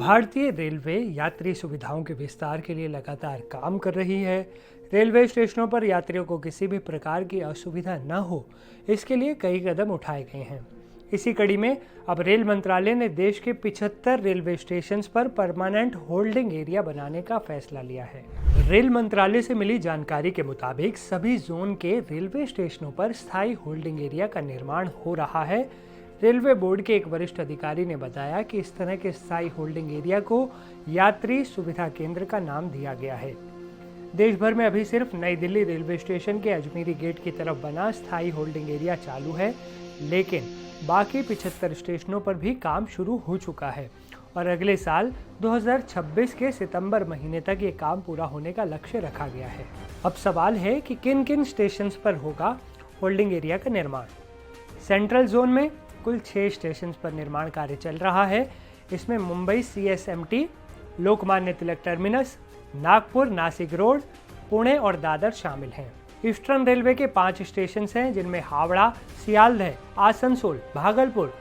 भारतीय रेलवे यात्री सुविधाओं के विस्तार के लिए लगातार काम कर रही है। रेलवे स्टेशनों पर यात्रियों को किसी भी प्रकार की असुविधा न हो, इसके लिए कई कदम उठाए गए हैं। इसी कड़ी में अब रेल मंत्रालय ने देश के 75 रेलवे स्टेशंस पर परमानेंट होल्डिंग एरिया बनाने का फैसला लिया है। रेल मंत्रालय से मिली जानकारी के मुताबिक सभी जोन के रेलवे स्टेशनों पर स्थायी होल्डिंग एरिया का निर्माण हो रहा है। रेलवे बोर्ड के एक वरिष्ठ अधिकारी ने बताया कि इस तरह के स्थायी होल्डिंग एरिया को यात्री सुविधा केंद्र का नाम दिया गया है। देश भर में अभी सिर्फ नई दिल्ली रेलवे स्टेशन के अजमेरी गेट की तरफ बना स्थायी होल्डिंग एरिया चालू है, लेकिन बाकी 75 स्टेशनों पर भी काम शुरू हो चुका है और अगले साल 2026 के सितंबर महीने तक ये काम पूरा होने का लक्ष्य रखा गया है। अब सवाल है कि किन किन स्टेशन पर होगा होल्डिंग एरिया का निर्माण। सेंट्रल जोन में कुल 6 स्टेशन पर निर्माण कार्य चल रहा है। इसमें Mumbai CSMT, Lokmanya Tilak terminus, Nagpur Nashik road, Pune और दादर शामिल हैं। ईस्टर्न रेलवे के 5 स्टेशन हैं, जिनमें हावड़ा, सियालदह, आसनसोल, भागलपुर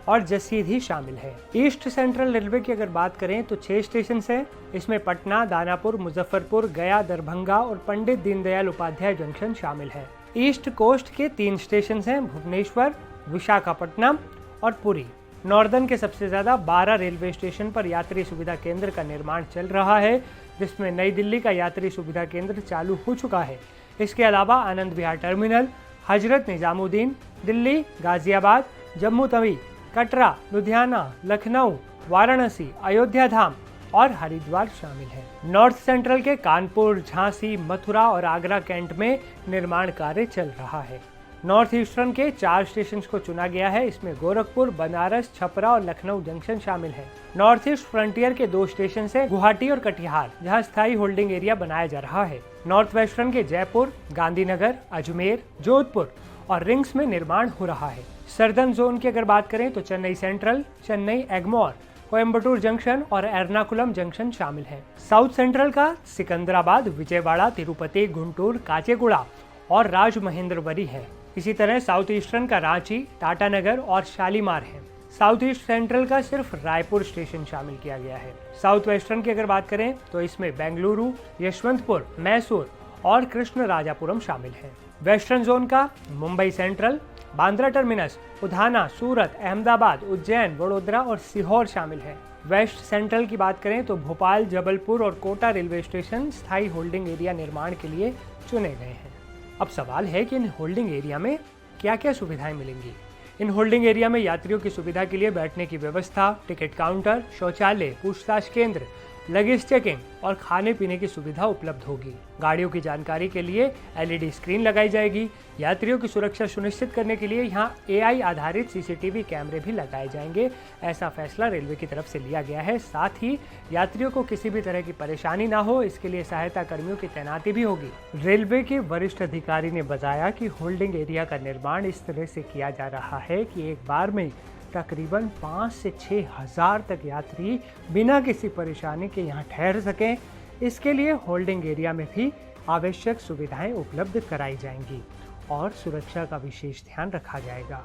और जसीडीह शामिल है। ईस्ट सेंट्रल रेलवे की अगर बात करें तो 6 स्टेशन हैं। इसमें पटना, दानापुर, मुजफ्फरपुर, गया, दरभंगा और पंडित दीनदयाल उपाध्याय जंक्शन शामिल है। ईस्ट कोस्ट के 3 स्टेशन हैं, भुवनेश्वर, विशाखापट्टनम और पुरी। नॉर्दर्न के सबसे ज्यादा 12 रेलवे स्टेशन पर यात्री सुविधा केंद्र का निर्माण चल रहा है, जिसमें नई दिल्ली का यात्री सुविधा केंद्र चालू हो चुका है। इसके अलावा आनंद विहार टर्मिनल, हजरत निजामुद्दीन, दिल्ली, गाजियाबाद, जम्मू तवी, कटरा, लुधियाना, लखनऊ, वाराणसी, अयोध्या धाम और हरिद्वार शामिल है। नॉर्थ सेंट्रल के कानपुर, झांसी, मथुरा और आगरा कैंट में निर्माण कार्य चल रहा है। नॉर्थ ईस्टर्न के 4 स्टेशन को चुना गया है। इसमें गोरखपुर, बनारस, छपरा और लखनऊ जंक्शन शामिल है। नॉर्थ ईस्ट फ्रंटियर के 2 स्टेशन है, गुवाहाटी और कटिहार, जहां स्थायी होल्डिंग एरिया बनाया जा रहा है। नॉर्थ वेस्टर्न के जयपुर, गांधीनगर, अजमेर, जोधपुर और रिंग्स में निर्माण हो रहा है। सर्दर्न जोन की अगर बात करें तो चेन्नई सेंट्रल, चेन्नई एगमोर, कोयम्बटूर जंक्शन और एर्नाकुलम जंक्शन शामिल है। साउथ सेंट्रल का सिकंदराबाद, विजयवाड़ा, तिरुपति, गुंटूर, काचेगुड़ा और राजमहेंद्रवरी है। इसी तरह साउथ ईस्टर्न का रांची, टाटानगर और शालीमार है। साउथ ईस्ट सेंट्रल का सिर्फ रायपुर स्टेशन शामिल किया गया है। साउथ वेस्टर्न की अगर बात करें तो इसमें बेंगलुरु, यशवंतपुर, मैसूर और कृष्णराजापुरम शामिल है। वेस्टर्न जोन का मुंबई सेंट्रल, बांद्रा टर्मिनस, उधाना, सूरत, अहमदाबाद, उज्जैन, वडोदरा और सीहोर शामिल है। वेस्ट सेंट्रल की बात करें तो भोपाल, जबलपुर और कोटा रेलवे स्टेशन स्थायी होल्डिंग एरिया निर्माण के लिए चुने गए हैं। अब सवाल है कि इन होल्डिंग एरिया में क्या क्या सुविधाएं मिलेंगी। इन होल्डिंग एरिया में यात्रियों की सुविधा के लिए बैठने की व्यवस्था, टिकट काउंटर, शौचालय, पूछताछ केंद्र, लगेज चेकिंग और खाने पीने की सुविधा उपलब्ध होगी। गाड़ियों की जानकारी के लिए LED स्क्रीन लगाई जाएगी। यात्रियों की सुरक्षा सुनिश्चित करने के लिए यहाँ AI आधारित CCTV कैमरे भी लगाए जाएंगे। ऐसा फैसला रेलवे की तरफ से लिया गया है। साथ ही यात्रियों को किसी भी तरह की परेशानी ना हो, इसके लिए सहायता कर्मियों की तैनाती भी होगी। रेलवे के वरिष्ठ अधिकारी ने बताया कि होल्डिंग एरिया का निर्माण इस तरह से किया जा रहा है कि एक बार में तकरीबन 5 से 6 हज़ार तक यात्री बिना किसी परेशानी के यहाँ ठहर सकें। इसके लिए होल्डिंग एरिया में भी आवश्यक सुविधाएं उपलब्ध कराई जाएंगी और सुरक्षा का विशेष ध्यान रखा जाएगा।